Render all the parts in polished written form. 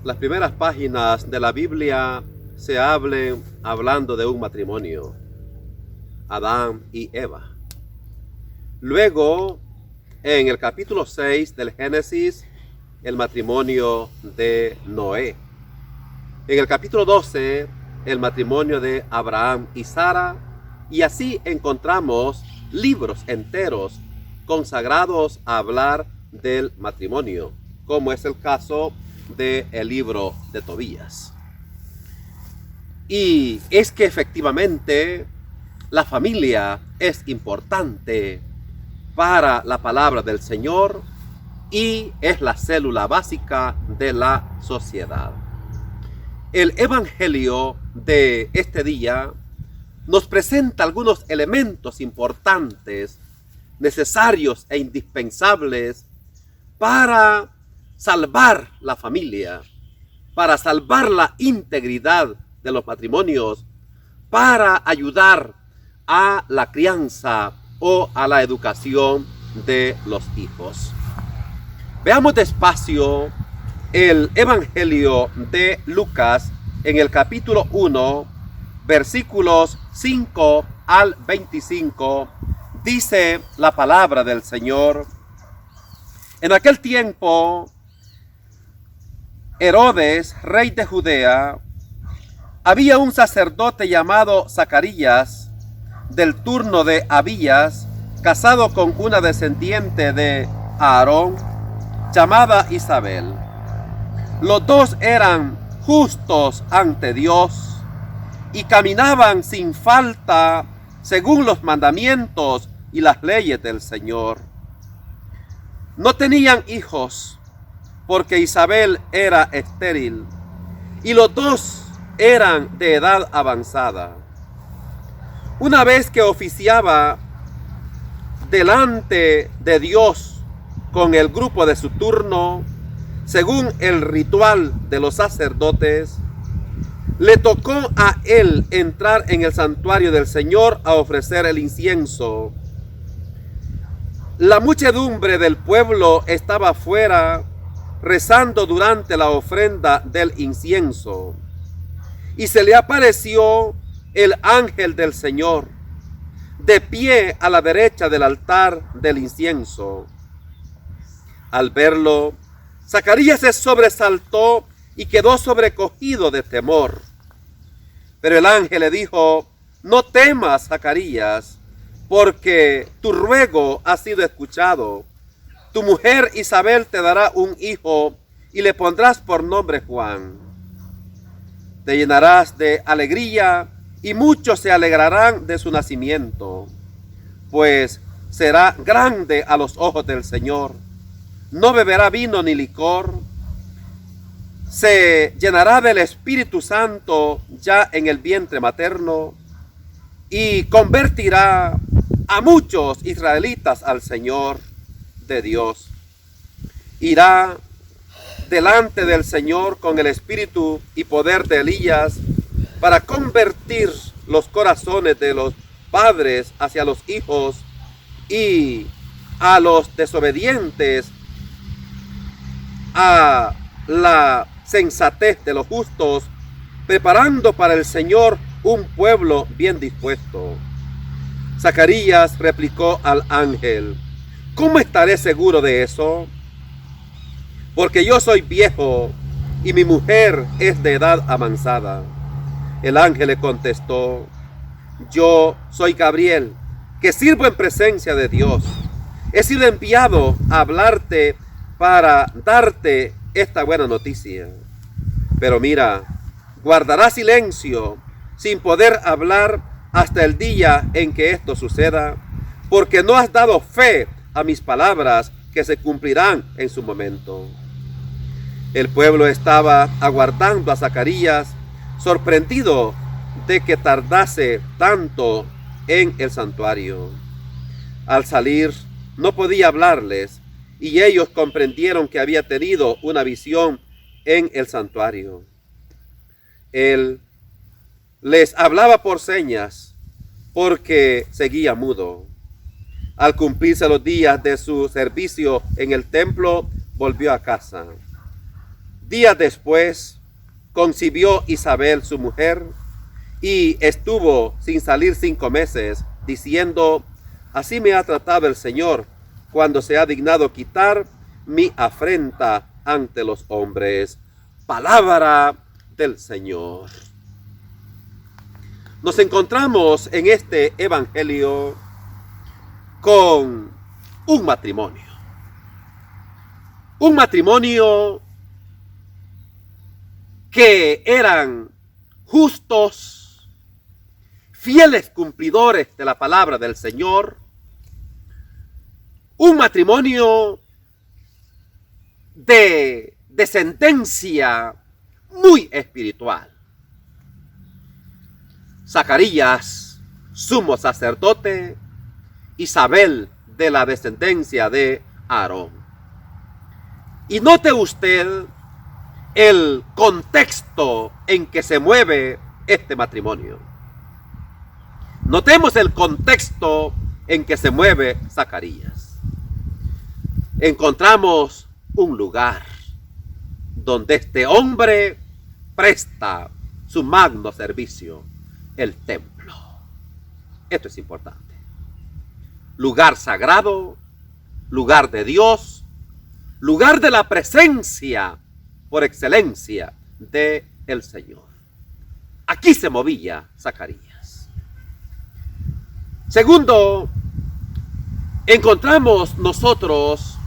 Las primeras páginas de la Biblia se hablen hablando de un matrimonio, Adán y Eva. Luego, en el capítulo 6 del Génesis, el matrimonio de Noé. En el capítulo 12, el matrimonio de Abraham y Sara. Y así encontramos libros enteros consagrados a hablar del matrimonio, como es el caso del libro de Tobías. Y es que efectivamente la familia es importante para la palabra del Señor y es la célula básica de la sociedad. El Evangelio de este día nos presenta algunos elementos importantes, necesarios e indispensables para salvar la familia, para salvar la integridad de los matrimonios, para ayudar a la crianza o a la educación de los hijos. Veamos despacio el Evangelio de Lucas en el capítulo 1, versículos 5 al 25, dice la palabra del Señor: en aquel tiempo, Herodes, rey de Judea, había un sacerdote llamado Zacarías, del turno de Abías, casado con una descendiente de Aarón, llamada Isabel. Los dos eran justos ante Dios y caminaban sin falta según los mandamientos y las leyes del Señor. No tenían hijos porque Isabel era estéril y los dos eran de edad avanzada. Una vez que oficiaba delante de Dios con el grupo de su turno, según el ritual de los sacerdotes, le tocó a él entrar en el santuario del Señor a ofrecer el incienso. La muchedumbre del pueblo estaba afuera rezando durante la ofrenda del incienso, y se le apareció el ángel del Señor, de pie a la derecha del altar del incienso. Al verlo, Zacarías se sobresaltó y quedó sobrecogido de temor. Pero el ángel le dijo: no temas, Zacarías, porque tu ruego ha sido escuchado. Tu mujer Isabel te dará un hijo y le pondrás por nombre Juan. Te llenarás de alegría y muchos se alegrarán de su nacimiento, pues será grande a los ojos del Señor. No beberá vino ni licor. Se llenará del Espíritu Santo ya en el vientre materno y convertirá a muchos israelitas al Señor de Dios. Irá delante del Señor con el espíritu y poder de Elías para convertir los corazones de los padres hacia los hijos y a los desobedientes a la sensatez de los justos, preparando para el Señor un pueblo bien dispuesto. Zacarías replicó al ángel: ¿cómo estaré seguro de eso? Porque yo soy viejo y mi mujer es de edad avanzada. El ángel le contestó: yo soy Gabriel, que sirvo en presencia de Dios. He sido enviado a hablarte para darte esta buena noticia. Pero mira, guardará silencio sin poder hablar hasta el día en que esto suceda, porque no has dado fe a mis palabras que se cumplirán en su momento. El pueblo estaba aguardando a Zacarías, sorprendido de que tardase tanto en el santuario. Al salir, no podía hablarles, y ellos comprendieron que había tenido una visión en el santuario. Él les hablaba por señas, porque seguía mudo. Al cumplirse los días de su servicio en el templo, volvió a casa. Días después, concibió Isabel, su mujer, y estuvo sin salir 5 meses, diciendo: así me ha tratado el Señor, cuando se ha dignado quitar mi afrenta ante los hombres. Palabra del Señor. Nos encontramos en este evangelio con un matrimonio. Un matrimonio que eran justos, fieles cumplidores de la palabra del Señor. Un matrimonio de descendencia muy espiritual. Zacarías, sumo sacerdote; Isabel, de la descendencia de Aarón. Y note usted el contexto en que se mueve este matrimonio. Notemos el contexto en que se mueve Zacarías. Encontramos un lugar donde este hombre presta su magno servicio, el templo. Esto es importante. Lugar sagrado, lugar de Dios, lugar de la presencia por excelencia de el Señor. Aquí se movía Zacarías. Segundo, encontramos nosotros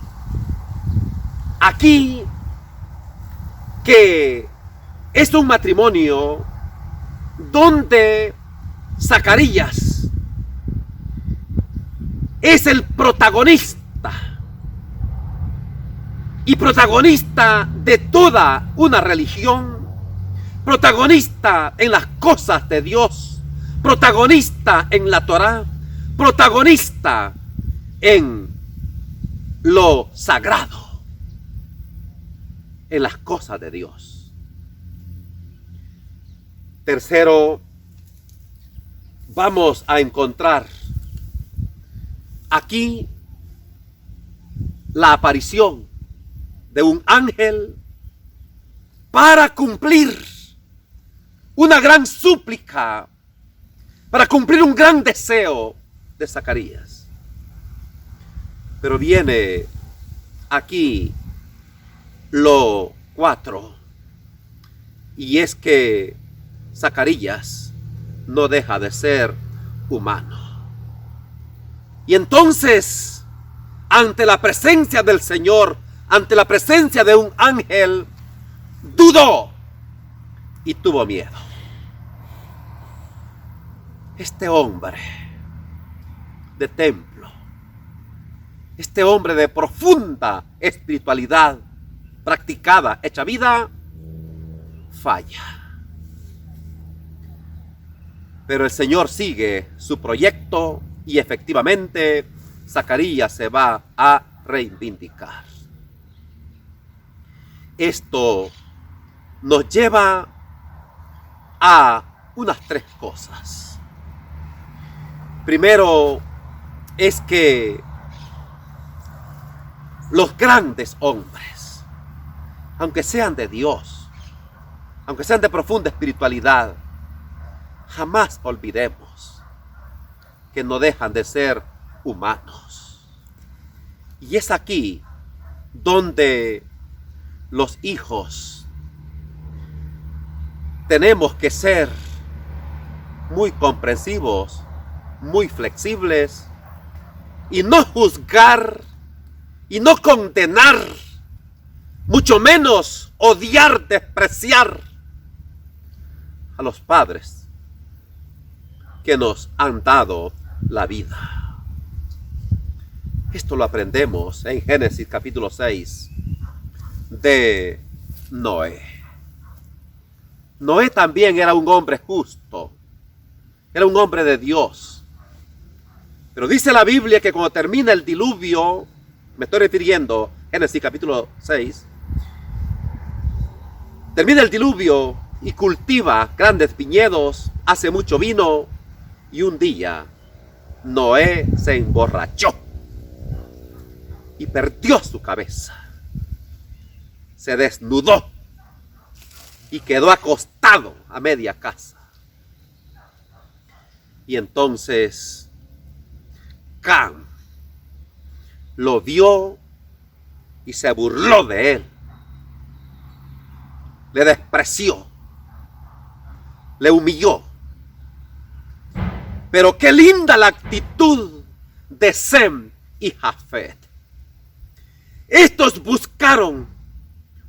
aquí que es un matrimonio donde Zacarías es el protagonista, y protagonista de toda una religión, protagonista en las cosas de Dios, protagonista en la Torá, protagonista en lo sagrado, en las cosas de Dios. Tercero, vamos a encontrar aquí la aparición de un ángel para cumplir una gran súplica, para cumplir un gran deseo de Zacarías. Pero viene aquí lo 4, y es que Zacarías no deja de ser humano. Y entonces, ante la presencia del Señor, ante la presencia de un ángel, dudó y tuvo miedo. Este hombre de templo, este hombre de profunda espiritualidad practicada, hecha vida, falla. Pero el Señor sigue su proyecto y efectivamente Zacarías se va a reivindicar. Esto nos lleva a unas 3 cosas. Primero es que los grandes hombres, aunque sean de Dios, aunque sean de profunda espiritualidad, jamás olvidemos que no dejan de ser humanos. Y es aquí donde los hijos tenemos que ser muy comprensivos, muy flexibles, y no juzgar y no condenar, mucho menos odiar, despreciar a los padres que nos han dado la vida. Esto lo aprendemos en Génesis capítulo 6 de Noé. Noé también era un hombre justo, era un hombre de Dios. Pero dice la Biblia que cuando termina el diluvio, me estoy refiriendo a Génesis capítulo 6, termina el diluvio y cultiva grandes viñedos, hace mucho vino, Y un día Noé se emborrachó y perdió su cabeza. Se desnudó y quedó acostado a media casa. Y entonces Cam lo vio y se burló de él. Le despreció, le humilló. Pero qué linda la actitud de Sem y Jafet. Estos buscaron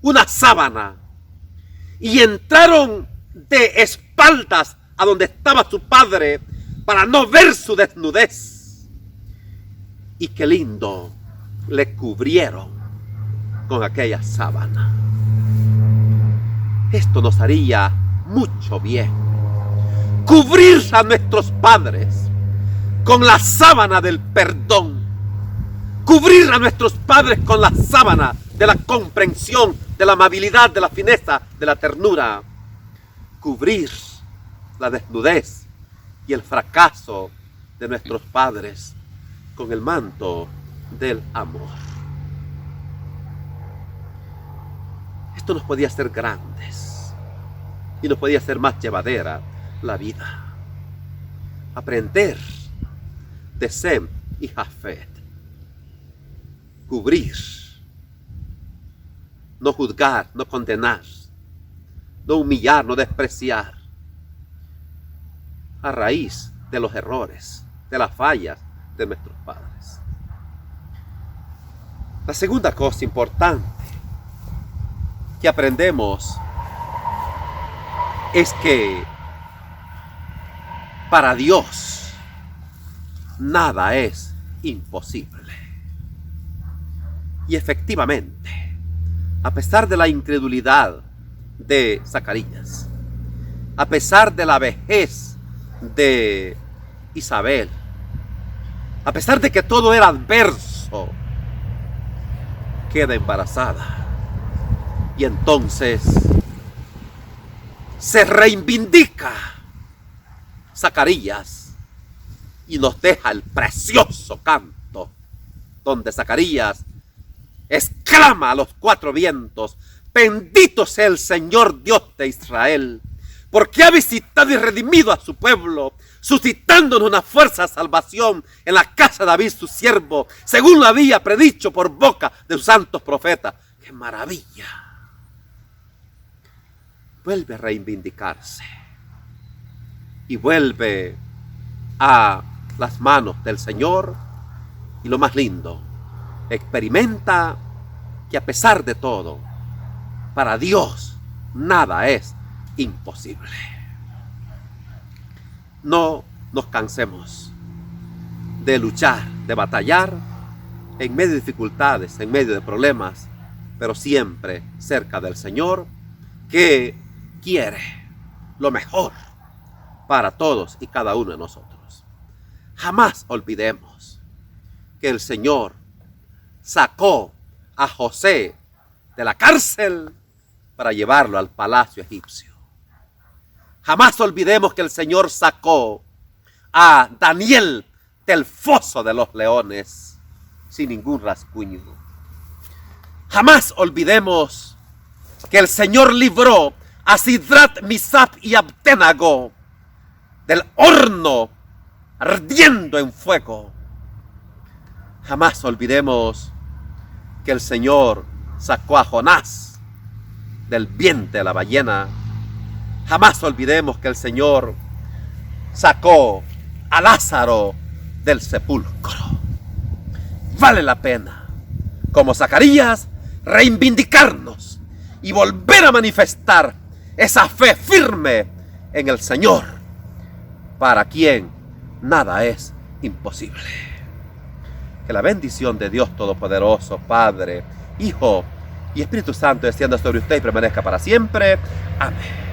una sábana y entraron de espaldas a donde estaba su padre para no ver su desnudez. Y qué lindo le cubrieron con aquella sábana. Esto nos haría mucho bien. Cubrir a nuestros padres con la sábana del perdón. Cubrir a nuestros padres con la sábana de la comprensión, de la amabilidad, de la fineza, de la ternura. Cubrir la desnudez y el fracaso de nuestros padres con el manto del amor. Esto nos podía hacer grandes y nos podía hacer más llevadera la vida. Aprender de Sem y Jafet. Cubrir, no juzgar, no condenar, no humillar, no despreciar, a raíz de los errores, de las fallas de nuestros padres. La segunda cosa importante que aprendemos es que para Dios nada es imposible. Y efectivamente, a pesar de la incredulidad de Zacarías, a pesar de la vejez de Isabel, a pesar de que todo era adverso, queda embarazada. Y entonces se reivindica Zacarías y nos deja el precioso canto donde Zacarías exclama a los cuatro vientos: bendito sea el Señor Dios de Israel, porque ha visitado y redimido a su pueblo, suscitándonos una fuerza de salvación en la casa de David su siervo, según lo había predicho por boca de sus santos profetas. ¡Qué maravilla! Vuelve a reivindicarse y vuelve a las manos del Señor. Y lo más lindo, experimenta que a pesar de todo, para Dios nada es imposible. No nos cansemos de luchar, de batallar en medio de dificultades, en medio de problemas, pero siempre cerca del Señor, que quiere lo mejor para todos y cada uno de nosotros. Jamás olvidemos que el Señor sacó a José de la cárcel para llevarlo al palacio egipcio. Jamás olvidemos que el Señor sacó a Daniel del foso de los leones sin ningún rasguño. Jamás olvidemos que el Señor libró a Sidrat, Misap y Abdenago del horno ardiendo en fuego. Jamás olvidemos que el Señor sacó a Jonás del vientre de la ballena. Jamás olvidemos que el Señor sacó a Lázaro del sepulcro. Vale la pena, como Zacarías, reivindicarnos y volver a manifestar esa fe firme en el Señor, para quien nada es imposible. Que la bendición de Dios Todopoderoso, Padre, Hijo y Espíritu Santo descienda sobre usted y permanezca para siempre. Amén.